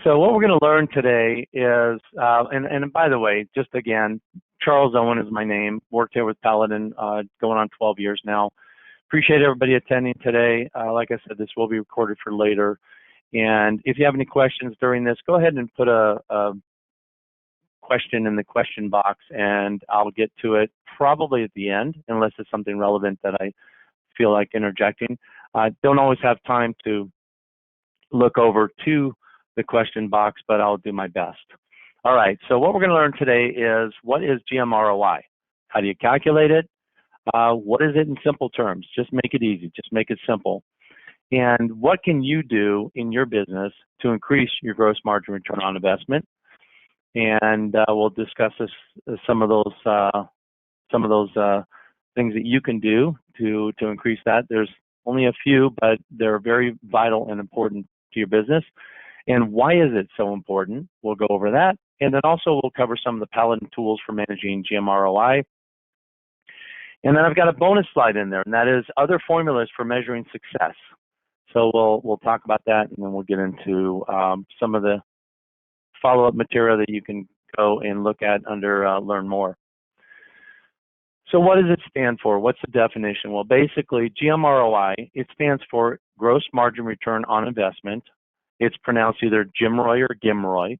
So what we're going to learn today is, and by the way, just again, Charles Owen is my name. Worked here with Paladin going on 12 years now. Appreciate everybody attending today. Like I said, this will be recorded for later. And if you have any questions during this, go ahead and put a question in the question box, and I'll get to it probably at the end, unless it's something relevant that I feel like interjecting. I don't always have time to look over to the question box, but I'll do my best. All right, so what we're going to learn today is, what is GMROI? How do you calculate it? What is it in simple terms? Just make it easy, just make it simple. And what can you do in your business to increase your gross margin return on investment? And we'll discuss some of those things that you can do to increase that. There's only a few, but they're very vital and important to your business. And why is it so important? We'll go over that. And then also we'll cover some of the Paladin tools for managing GMROI. And then I've got a bonus slide in there, and that is other formulas for measuring success. So we'll talk about that, and then we'll get into some of the follow-up material that you can go and look at under Learn More. So what does it stand for? What's the definition? Well, basically, GMROI, it stands for Gross Margin Return on Investment. It's pronounced either Gmroi or Gmroi.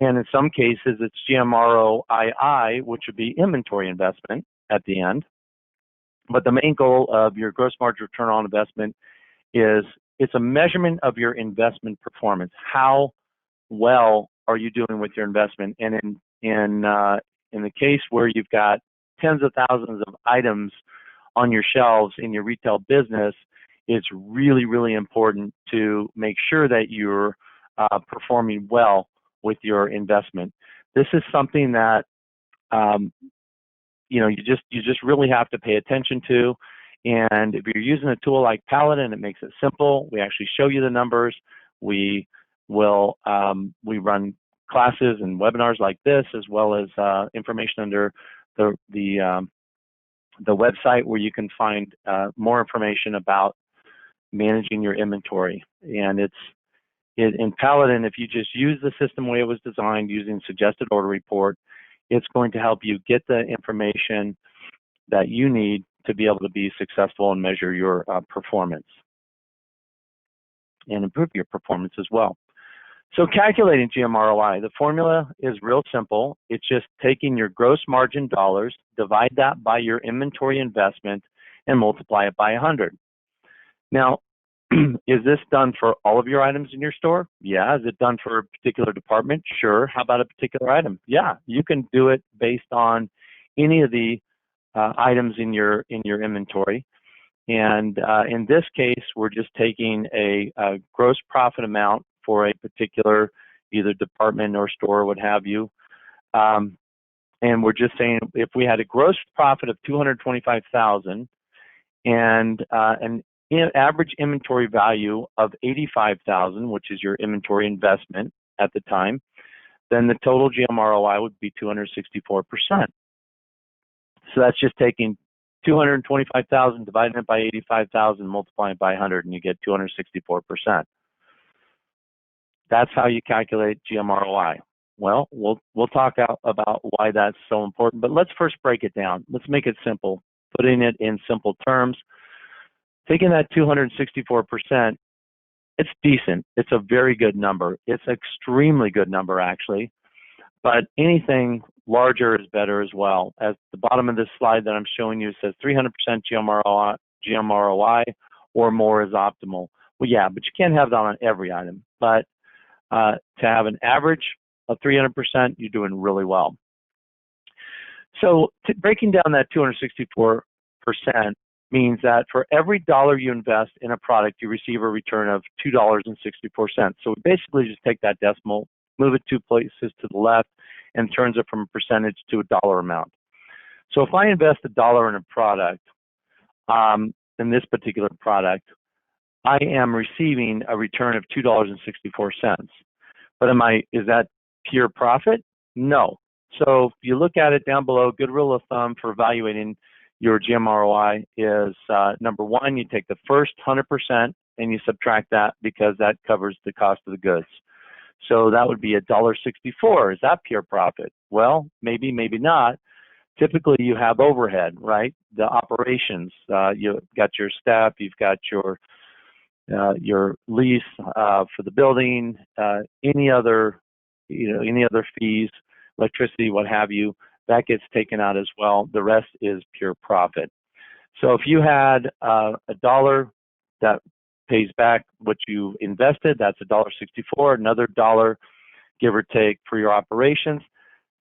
And in some cases, it's GMROII, which would be inventory investment at the end. But the main goal of your gross margin return on investment is it's a measurement of your investment performance. How well are you doing with your investment? And in the case where you've got tens of thousands of items on your shelves in your retail business, it's really, really important to make sure that you're performing well with your investment. This is something that you just really have to pay attention to. And if you're using a tool like Paladin, it makes it simple. We actually show you the numbers. We run classes and webinars like this, as well as information under the website, where you can find more information about managing your inventory. And in Paladin, if you just use the system the way it was designed, using suggested order report, it's going to help you get the information that you need to be able to be successful and measure your performance and improve your performance as well. So calculating GMROI, the formula is real simple. It's just taking your gross margin dollars, divide that by your inventory investment, and multiply it by 100. Now, is this done for all of your items in your store? Yeah. Is it done for a particular department? Sure. How about a particular item? Yeah, you can do it based on any of the items in your inventory. And in this case, we're just taking a gross profit amount for a particular either department or store, what have you. And we're just saying, if we had a gross profit of $225,000 and an average inventory value of $85,000, which is your inventory investment at the time, then the total GMROI would be 264%. So that's just taking 225,000, dividing it by 85,000, multiplying it by 100, and you get 264%. That's how you calculate GMROI. Well, we'll talk about why that's so important, but let's first break it down. Let's make it simple, putting it in simple terms. Taking that 264%, it's decent. It's a very good number. It's an extremely good number, actually. But anything larger is better as well. At the bottom of this slide that I'm showing you, it says 300% GMROI or more is optimal. Well, yeah, but you can't have that on every item. But to have an average of 300%, you're doing really well. So breaking down that 264% means that for every dollar you invest in a product, you receive a return of $2.64. So we basically just take that decimal, move it 2 places to the left, and turns it from a percentage to a dollar amount. So if I invest $1 in a product, in this particular product, I am receiving a return of $2.64. But is that pure profit? No. So if you look at it down below, good rule of thumb for evaluating your GMROI is number one, you take the first 100% and you subtract that, because that covers the cost of the goods. So that would be $1.64. Is that pure profit? Well, maybe, maybe not. Typically, you have overhead, right? The operations. You've got your staff. You've got your lease for the building. Any other fees, electricity, what have you, that gets taken out as well. The rest is pure profit. So if you had a dollar that pays back what you invested, that's $1.64. Another dollar, give or take, for your operations.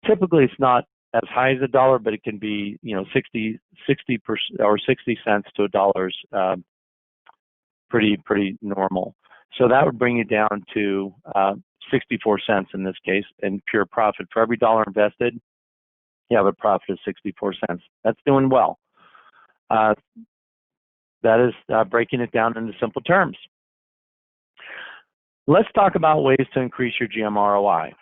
Typically, it's not as high as a dollar, but it can be 60% or 60 cents to $1. Pretty normal. So that would bring you down to 64 cents in this case in pure profit. For every dollar invested, you have a profit of 64 cents. That's doing well. That is breaking it down into simple terms. Let's talk about ways to increase your GMROI.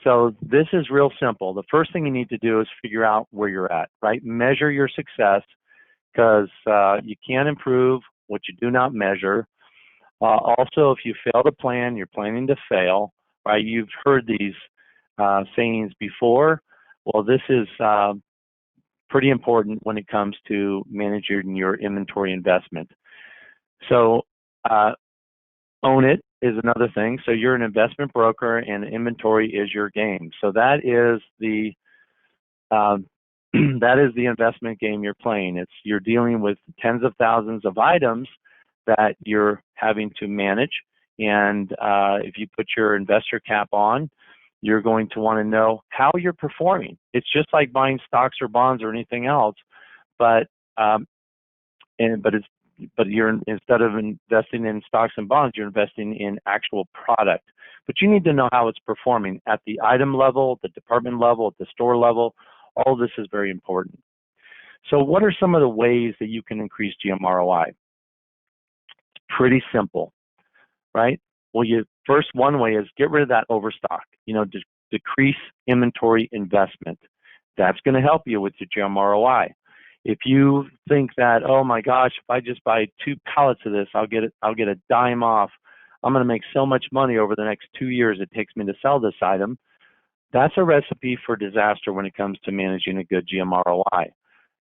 So this is real simple. The first thing you need to do is figure out where you're at, right? Measure your success, because you can't improve what you do not measure. Also, if you fail to plan, you're planning to fail, right? You've heard these sayings before. Well, this is pretty important when it comes to managing your inventory investment. So own it is another thing. So you're an investment broker and inventory is your game. So that is the investment game you're playing. You're dealing with tens of thousands of items that you're having to manage. And if you put your investor cap on, you're going to want to know how you're performing. It's just like buying stocks or bonds or anything else, but you're, instead of investing in stocks and bonds, you're investing in actual product. But you need to know how it's performing at the item level, the department level, at the store level. All of this is very important. So what are some of the ways that you can increase GMROI? Pretty simple, right? Well, one way is get rid of that overstock. Decrease inventory investment. That's going to help you with your GMROI. If you think that, oh my gosh, if I just buy 2 pallets of this, I'll get a dime off. I'm going to make so much money over the next 2 years it takes me to sell this item. That's a recipe for disaster when it comes to managing a good GMROI.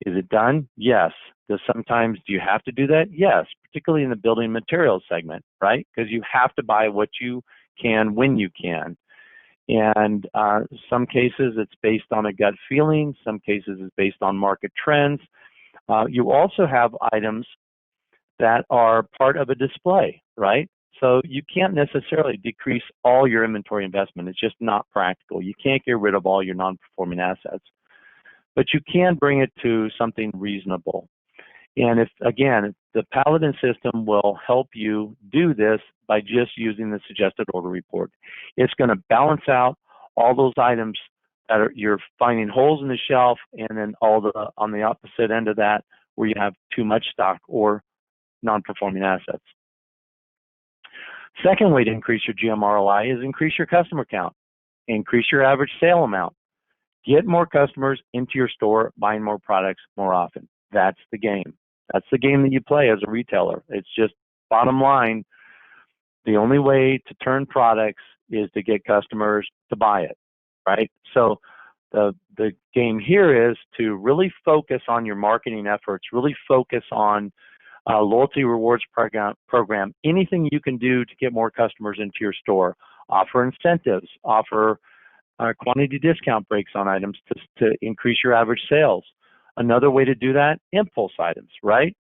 Is it done? Yes. Do you have to do that? Yes, particularly in the building materials segment, right? Because you have to buy what you can when you can. And some cases it's based on a gut feeling. Some cases it's based on market trends. You also have items that are part of a display, right? So you can't necessarily decrease all your inventory investment. It's just not practical. You can't get rid of all your non-performing assets. But you can bring it to something reasonable. And the Paladin system will help you do this by just using the suggested order report. It's going to balance out all those items that you're finding holes in the shelf, and then on the opposite end of that, where you have too much stock or non-performing assets. Second way to increase your GMROI is increase your customer count, increase your average sale amount. Get more customers into your store, buying more products more often. That's the game. That's the game that you play as a retailer. It's just bottom line. The only way to turn products is to get customers to buy it, right? So the game here is to really focus on your marketing efforts, really focus on loyalty rewards program, anything you can do to get more customers into your store. Offer incentives, offer quantity discount breaks on items to increase your average sales. Another way to do that, impulse items, right?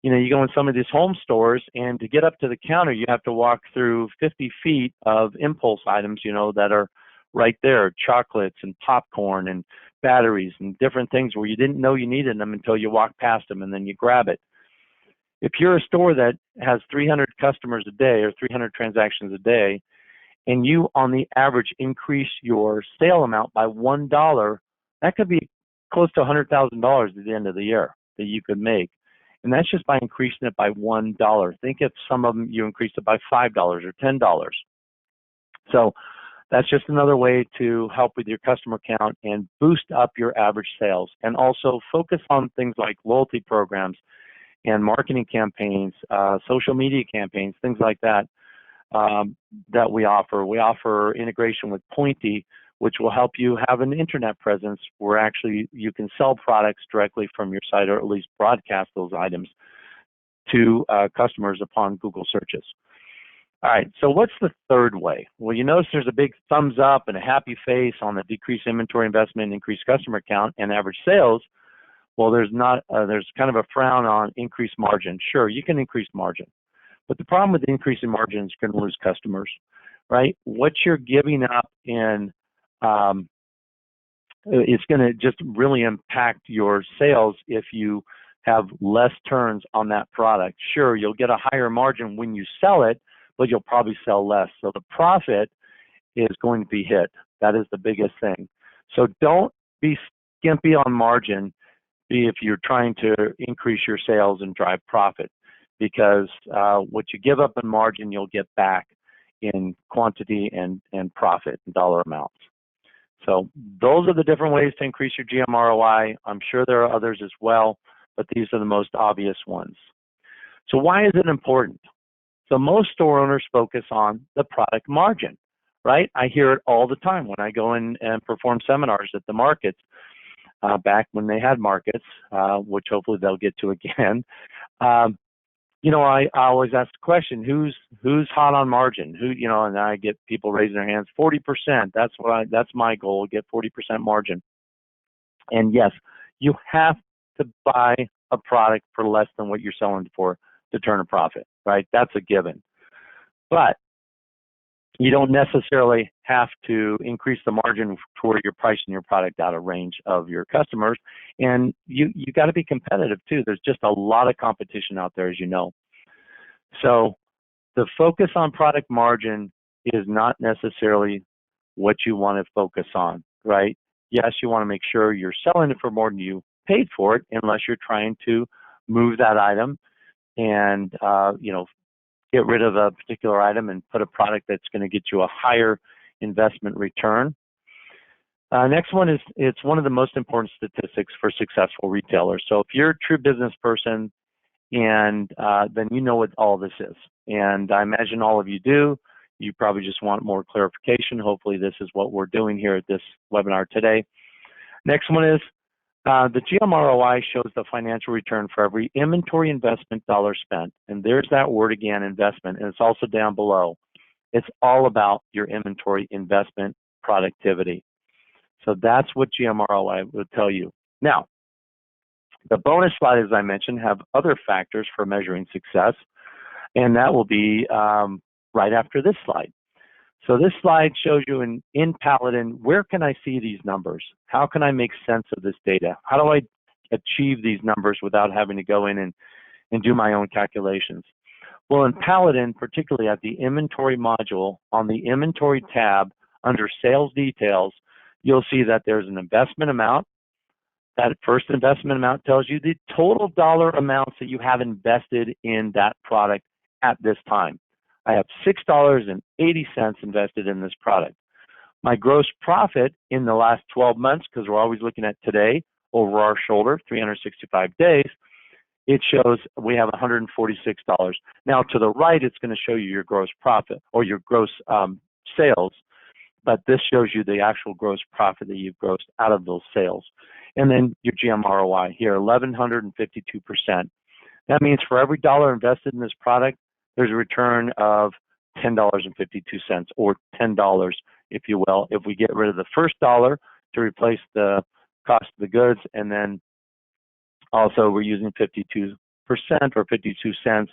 You go in some of these home stores, and to get up to the counter, you have to walk through 50 feet of impulse items, that are right there, chocolates and popcorn and batteries and different things where you didn't know you needed them until you walk past them and then you grab it. If you're a store that has 300 customers a day or 300 transactions a day, and you on the average increase your sale amount by $1, that could be close to $100,000 at the end of the year that you could make. And that's just by increasing it by $1. Think if some of them you increased it by $5 or $10. So that's just another way to help with your customer count and boost up your average sales. And also focus on things like loyalty programs and marketing campaigns, social media campaigns, things like that. that we offer. We offer integration with Pointy, which will help you have an internet presence where actually you can sell products directly from your site, or at least broadcast those items to customers upon Google searches. All right, so what's the third way? Well, you notice there's a big thumbs up and a happy face on the decreased inventory investment, increased customer count, and average sales. Well, there's kind of a frown on increased margin. Sure, you can increase margin, but the problem with increasing margin is you're going to lose customers, right? What you're giving up in, it's going to just really impact your sales if you have less turns on that product. Sure, you'll get a higher margin when you sell it, but you'll probably sell less. So the profit is going to be hit. That is the biggest thing. So don't be skimpy on margin if you're trying to increase your sales and drive profit, because what you give up in margin, you'll get back in quantity and profit and dollar amounts. So those are the different ways to increase your GMROI. I'm sure there are others as well, but these are the most obvious ones. So why is it important? So most store owners focus on the product margin, right? I hear it all the time when I go in and perform seminars at the markets, back when they had markets, which hopefully they'll get to again. You know, I always ask the question, who's hot on margin? Who, you know, and I get people raising their hands, 40%. That's my goal, get 40% margin. And yes, you have to buy a product for less than what you're selling for to turn a profit, right? That's a given. But you don't necessarily have to increase the margin to where you're pricing your product out of range of your customers. And you got to be competitive too. There's just a lot of competition out there, as you know. So the focus on product margin is not necessarily what you want to focus on, right? Yes, you want to make sure you're selling it for more than you paid for it, unless you're trying to move that item and you know, get rid of a particular item and put a product that's going to get you a higher investment return. Next one is, it's one of the most important statistics for successful retailers. So if you're a true business person, and then you know what all this is. And I imagine all of you do. You probably just want more clarification. Hopefully this is what we're doing here at this webinar today. Next one is, the GMROI shows the financial return for every inventory investment dollar spent. And there's that word again, investment, and it's also down below. It's all about your inventory investment productivity. So that's what GMROI will tell you. Now, the bonus slide, as I mentioned, have other factors for measuring success, and that will be right after this slide. So this slide shows you in Paladin, where can I see these numbers? How can I make sense of this data? How do I achieve these numbers without having to go in and do my own calculations? Well, in Paladin, particularly at the inventory module, on the inventory tab under sales details, you'll see that there's an investment amount. That first investment amount tells you the total dollar amounts that you have invested in that product at this time. I have $6.80 invested in this product. My gross profit in the last 12 months, because we're always looking at today over our shoulder, 365 days, it shows we have $146. Now to the right, it's going to show you your gross profit or your gross sales, but this shows you the actual gross profit that you've grossed out of those sales. And then your GMROI here, 1,152%. That means for every dollar invested in this product, there's a return of $10.52, or $10, if you will, if we get rid of the first dollar to replace the cost of the goods, and then also we're using 52% or 52 cents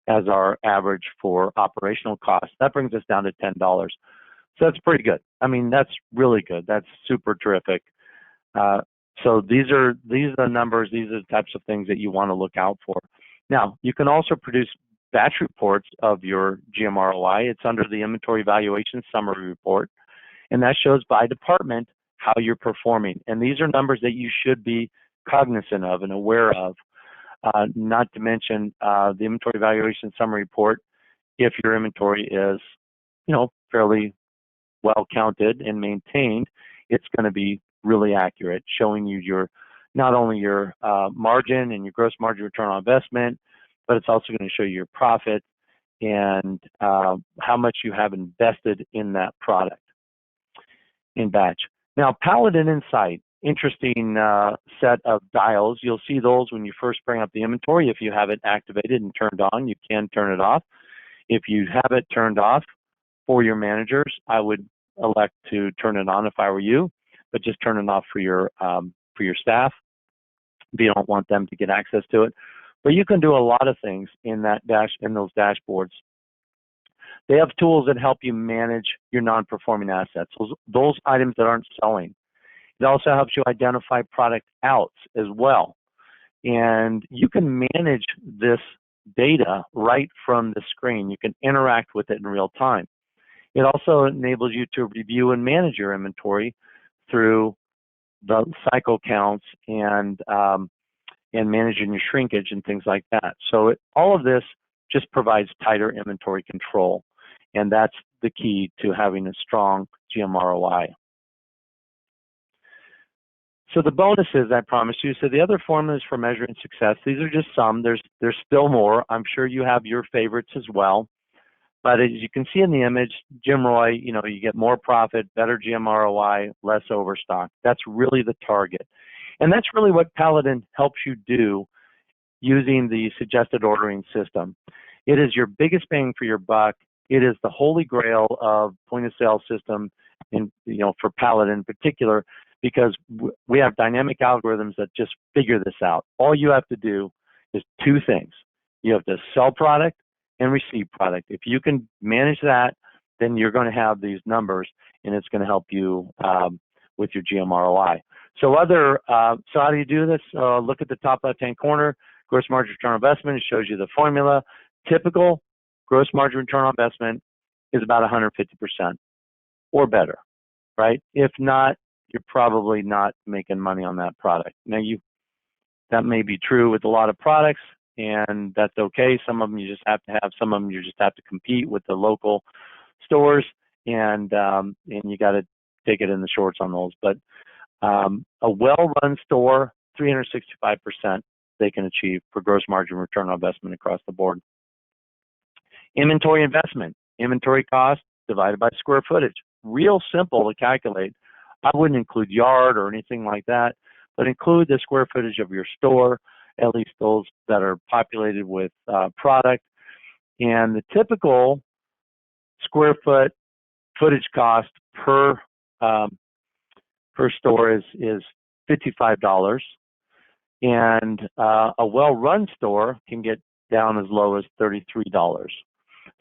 as our average for operational costs. That brings us down to $10. So that's pretty good. I mean, that's really good. That's super terrific. So these are the numbers, these are the types of things that you want to look out for. Now, you can also produce batch reports of your GMROI. It's under the Inventory Valuation Summary Report, and that shows by department how you're performing. And these are numbers that you should be cognizant of and aware of, not to mention the Inventory Valuation Summary Report. If your inventory is, you know, fairly well counted and maintained, it's going to be really accurate, showing you your, not only your margin and your gross margin return on investment, but it's also going to show you your profit and how much you have invested in that product in batch. Now, Paladin Insight, interesting set of dials. You'll see those when you first bring up the inventory. If you have it activated and turned on, you can turn it off. If you have it turned off for your managers, I would elect to turn it on if I were you, but just turn it off for your staff if you don't want them to get access to it. But you can do a lot of things in those dashboards. They have tools that help you manage your non-performing assets, those items that aren't selling. It also helps you identify product outs as well. And you can manage this data right from the screen. You can interact with it in real time. It also enables you to review and manage your inventory through the cycle counts and managing your shrinkage and things like that. So all of this just provides tighter inventory control. And that's the key to having a strong Gmroi. So the bonuses I promised you. So the other formulas for measuring success, these are just some. There's still more. I'm sure you have your favorites as well. But as you can see in the image, Gmroi, you get more profit, better Gmroi, less overstock. That's really the target. And that's really what Paladin helps you do using the suggested ordering system. It is your biggest bang for your buck. It is the holy grail of point of sale system for Paladin in particular, because we have dynamic algorithms that just figure this out. All you have to do is two things. You have to sell product and receive product. If you can manage that, then you're going to have these numbers, and it's going to help you with your Gmroi. So how do you do this? Look at the top left-hand corner, gross margin return on investment. It shows you the formula. Typical gross margin return on investment is about 150% or better, right? If not, you're probably not making money on that product. Now, that may be true with a lot of products, and that's okay. Some of them you just have to have. Some of them you just have to compete with the local stores, and you got to take it in the shorts on those. But a well-run store, 365% they can achieve for gross margin return on investment across the board. Inventory investment, inventory cost divided by square footage. Real simple to calculate. I wouldn't include yard or anything like that, but include the square footage of your store, at least those that are populated with product. And the typical square footage cost per store is $55, and a well-run store can get down as low as $33.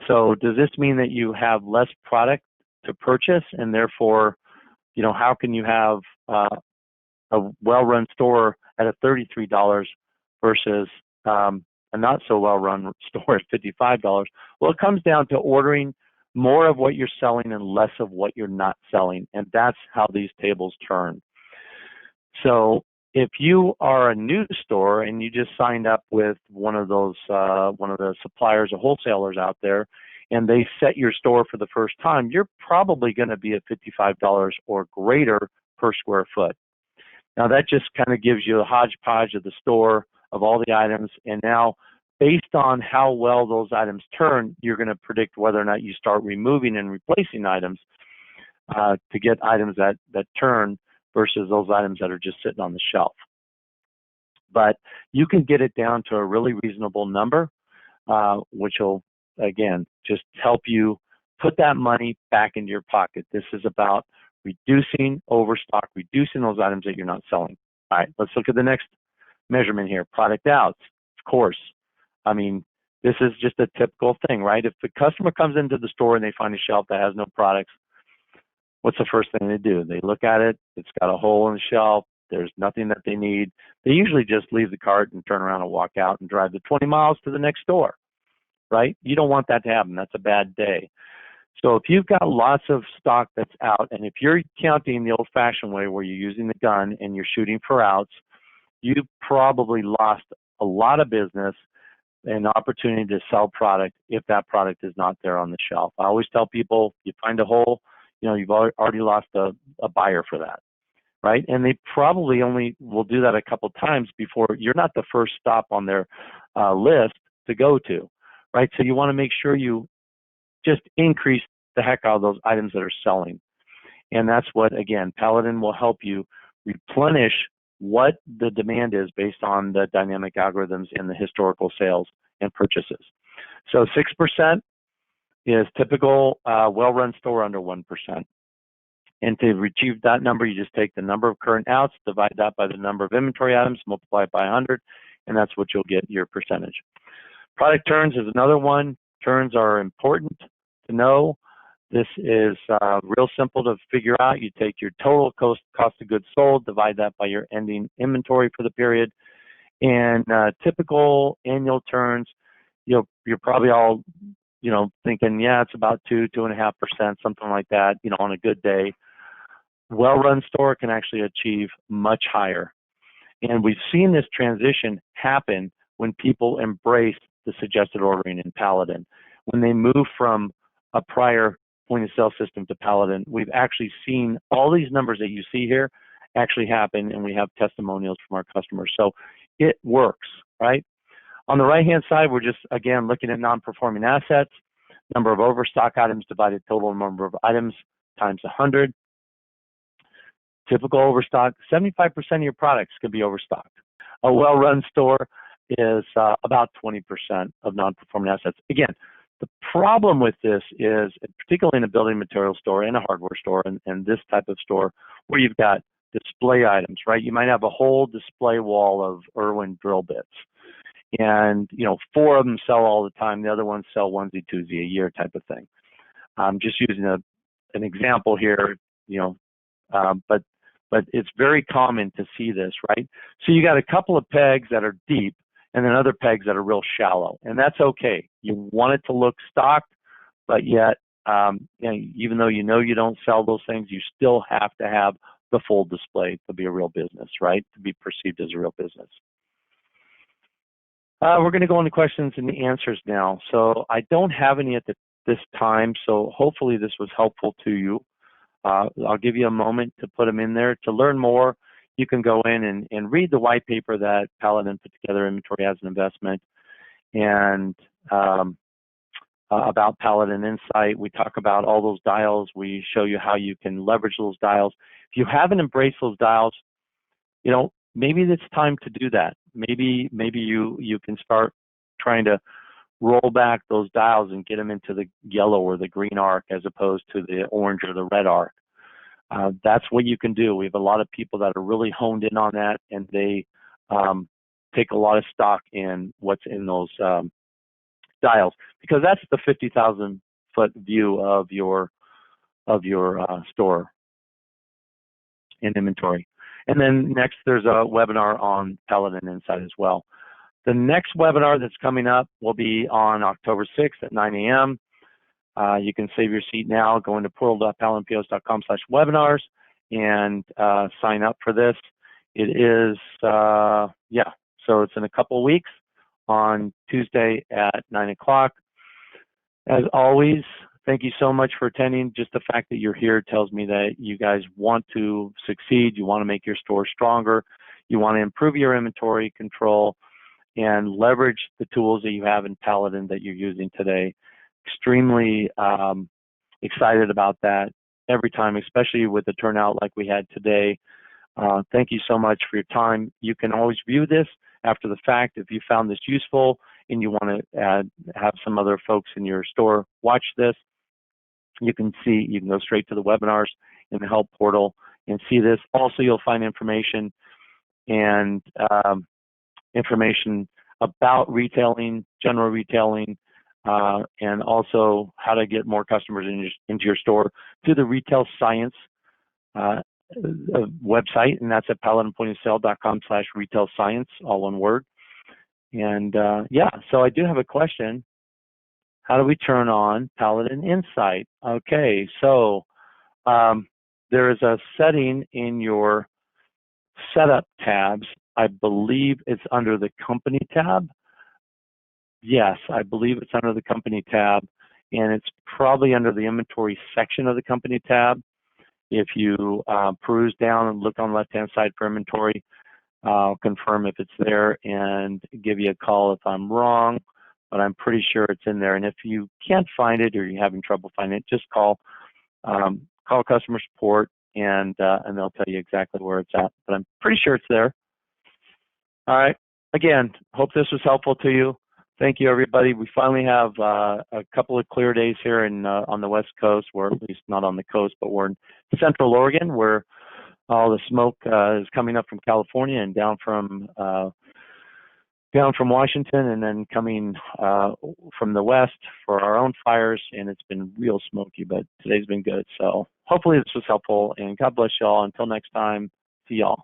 So does this mean that you have less product to purchase, and therefore, how can you have a well-run store at a $33 versus a not so well-run store at $55? Well, it comes down to ordering more of what you're selling and less of what you're not selling, and that's how these tables turn. So if you are a new store and you just signed up with one of the suppliers or wholesalers out there, and they set your store for the first time, you're probably going to be at $55 or greater per square foot. Now that just kind of gives you a hodgepodge of the store, of all the items, and now based on how well those items turn, you're going to predict whether or not you start removing and replacing items to get items that turn versus those items that are just sitting on the shelf. But you can get it down to a really reasonable number, which will, again, just help you put that money back into your pocket. This is about reducing overstock, reducing those items that you're not selling. All right, let's look at the next measurement here, product outs. Of course, I mean, this is just a typical thing, right? If the customer comes into the store and they find a shelf that has no products, what's the first thing they do? They look at it, it's got a hole in the shelf, there's nothing that they need. They usually just leave the cart and turn around and walk out and drive the 20 miles to the next store, right? You don't want that to happen. That's a bad day. So if you've got lots of stock that's out, and if you're counting the old-fashioned way where you're using the gun and you're shooting for outs, you probably lost a lot of business and opportunity to sell product if that product is not there on the shelf. I always tell people, you find a hole, you've already lost a buyer for that, right? And they probably only will do that a couple times before you're not the first stop on their list to go to, right? So you want to make sure you just increase the heck out of those items that are selling. And that's what, again, Paladin will help you replenish what the demand is based on the dynamic algorithms in the historical sales and purchases. So 6% is typical well-run store under 1%. And to achieve that number, you just take the number of current outs, divide that by the number of inventory items, multiply it by 100, and that's what you'll get your percentage. Product turns is another one. Turns are important to know. This is real simple to figure out. You take your total cost of goods sold, divide that by your ending inventory for the period, and typical annual turns, you're probably all thinking, yeah, it's about 2.5%, something like that, on a good day. Well-run store can actually achieve much higher. And we've seen this transition happen when people embrace the suggested ordering in Paladin. When they move from a prior point-of-sale system to Paladin, we've actually seen all these numbers that you see here actually happen, and we have testimonials from our customers. So it works, right? On the right-hand side, we're just, again, looking at non-performing assets, number of overstock items divided total number of items times 100. Typical overstock, 75% of your products could be overstocked. A well-run store is about 20% of non-performing assets. Again, the problem with this is, particularly in a building material store and a hardware store and this type of store, where you've got display items, right? You might have a whole display wall of Irwin drill bits. And, 4 of them sell all the time. The other ones sell onesie, twosie a year type of thing. I'm just using an example here, but it's very common to see this, right? So you got a couple of pegs that are deep and then other pegs that are real shallow, and that's okay. You want it to look stocked, but yet, even though you don't sell those things, you still have to have the full display to be a real business, right? To be perceived as a real business. We're going to go into questions and the answers now. So I don't have any at this time, so hopefully this was helpful to you. I'll give you a moment to put them in there. To learn more, you can go in and read the white paper that Paladin put together, Inventory as an Investment, and about Paladin Insight. We talk about all those dials. We show you how you can leverage those dials. If you haven't embraced those dials, maybe it's time to do that. Maybe you can start trying to roll back those dials and get them into the yellow or the green arc as opposed to the orange or the red arc. That's what you can do. We have a lot of people that are really honed in on that, and they take a lot of stock in what's in those dials, because that's the 50,000-foot view of your store and inventory. And then next, there's a webinar on Paladin Insight as well. The next webinar that's coming up will be on October 6th at 9 a.m. You can save your seat now, go into portal.paladinpos.com/webinars and sign up for this. It is, so it's in a couple of weeks on Tuesday at 9 o'clock. As always, thank you so much for attending. Just the fact that you're here tells me that you guys want to succeed. You want to make your store stronger. You want to improve your inventory control and leverage the tools that you have in Paladin that you're using today. Extremely excited about that every time, especially with the turnout like we had today. Thank you so much for your time. You can always view this after the fact if you found this useful and you want to have some other folks in your store watch this. You can go straight to the webinars in the help portal and see this. Also, you'll find information and information about retailing, general retailing, and also how to get more customers into your store through the Retail Science website, and that's at paladinpointofsale.com/retail science, all one word. And so I do have a question. How do we turn on Paladin Insight? Okay, so there is a setting in your setup tabs. I believe it's under the company tab. Yes, I believe it's under the company tab, and it's probably under the inventory section of the company tab. If you peruse down and look on the left-hand side for inventory, I'll confirm if it's there and give you a call if I'm wrong. but I'm pretty sure it's in there. And if you can't find it or you're having trouble finding it, just call customer support, and they'll tell you exactly where it's at. But I'm pretty sure it's there. All right. Again, hope this was helpful to you. Thank you, everybody. We finally have a couple of clear days here on the West Coast, or at least not on the coast, but we're in Central Oregon, where all the smoke is coming up from California and down from Washington, and then coming from the west for our own fires. And it's been real smoky, but today's been good. So hopefully this was helpful, and God bless y'all. Until next time, see y'all.